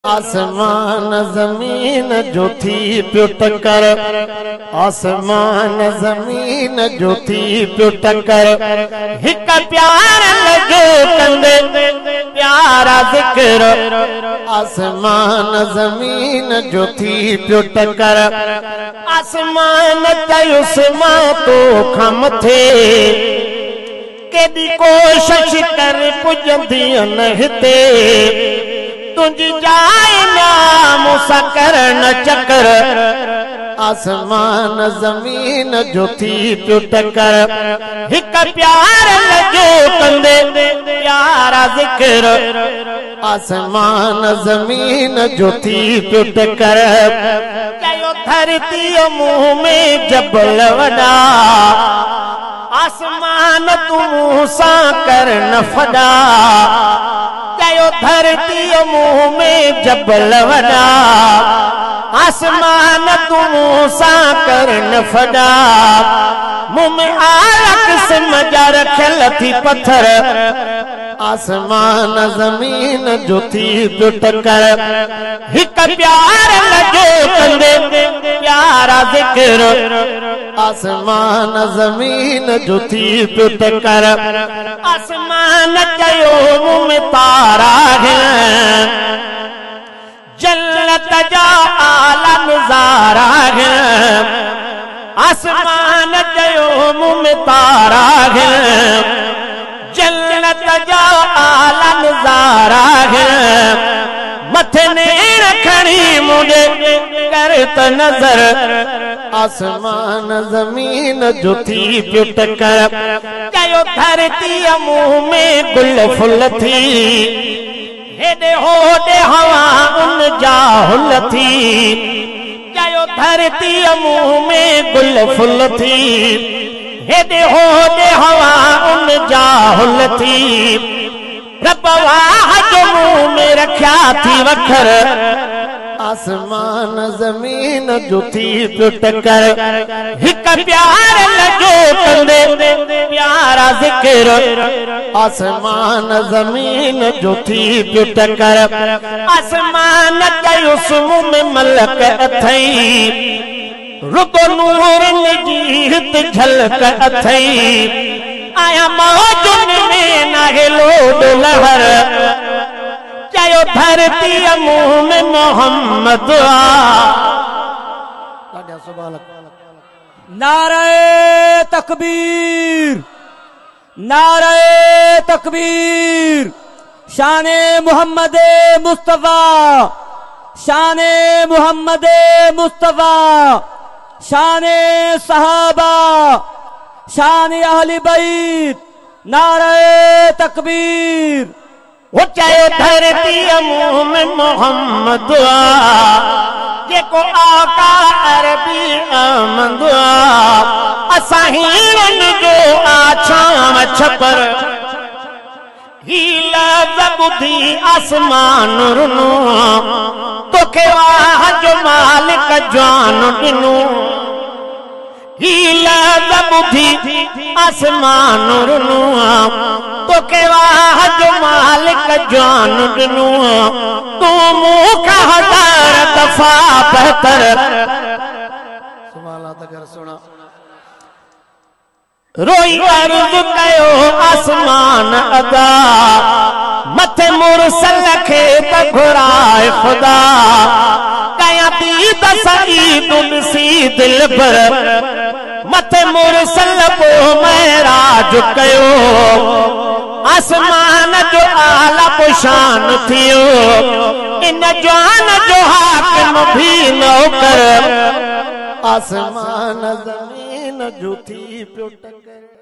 आसमान ज़मीन जो थी पियो टकर, आसमान ज़मीन जो थी पियो टकर, हिक प्यार लॻो कंदे प्यारा ज़िक्र, आसमान ज़मीन जो थी पियो टकर, आसमान चयुसि मां तोखां मथे केॾी कोशिश कर पुॼंदी न हिते, तुंहिंजी जाइ मूंसां करण चकर, आसमान ज़मीन जो थी पियो टकर, हिक प्यार लॻो कंदे प्यारा ज़िक्र, आसमान ज़मीन जो थी पियो टकर, चयो धरतीअ मुंह में जबल वॾा, आसमान तूं मूंसां कर न फॾा, चयो धरतीअ मुंह में जबल वॾा, आसमान तूं मूंसां कर न फॾा, मुंह में आला क़िस्म जा रखियल थी पत्थर, आसमान ज़मीन जो थी पियो टकर, हिक प्यार लॻो कंदे प्यारा ज़िक्र, आसमान ज़मीन जो थी पियो टकर, आसमान चयो मुंह में तारा हैं, जन्नत जा आला नज़ारा हैं, आसमान चयो मुंह में तारा हैं, जन्नत जा आला नज़ारा हैं, मथे ने रखणी मुझे कर त नजर, आसमान ज़मीन जो थी पियो टकर, चयो धरतीअ मुंह में गुल फुल थी, हेॾे होॾे हवा उन जा हुल थी, चयो धरतीअ मुंह में गुल फुल थी, हेॾे होॾे हवा उन जा हुल थी, रब वाह जो मुंह में रखिया थी वखर, आसमान ज़मीन जो थी पियो टकर, हिक प्यार लॻो कंदे प्यारा ज़िक्र, आसमान ज़मीन जो थी पियो टकर, आसमान चयुसि मुंह में मलक अथई, रुगो नूरनि जी हित झलक अथई, आया मौजुनि में नाहे लोड लहर, चयो धरतीअ मुंह में मोहम्मद आ, नारे तकबीर, नारे तकबीर, शाने मोहम्मद मुस्तफा, शाने मोहम्मद मुस्तफा, शाने सहाबा, शाने अहले बैत, नारे तकबीर, वो चयो धरतीअ मुंह में मोहम्मद आ, जेको आका अरबी अहमद आ, असां हीरनि जो आछाम छपर, ही लफ़्ज़ ॿुधी आसमान रुनो, तोखे वाह जो मालिक जान ॾिनो, ही लफ़्ज़ ॿुधी आसमान रुनो, तोखे वाह जो मालिक जान ॾिनो, तूं मूंखां हज़ार दफ़ा बहितर, रोई अर्ज़ कयो आसमान अदा, मथे मुरसल खे त घुराए ख़ुदा, कयां थी त सईद ॾिसी दिल भर, मथे मुरसल पोइ महराज कयो, आसमान जो आला पुशान थियो, इन जान जो हाकिम भी नौकर, आसमान ज़मीन जो थी पियो टकर।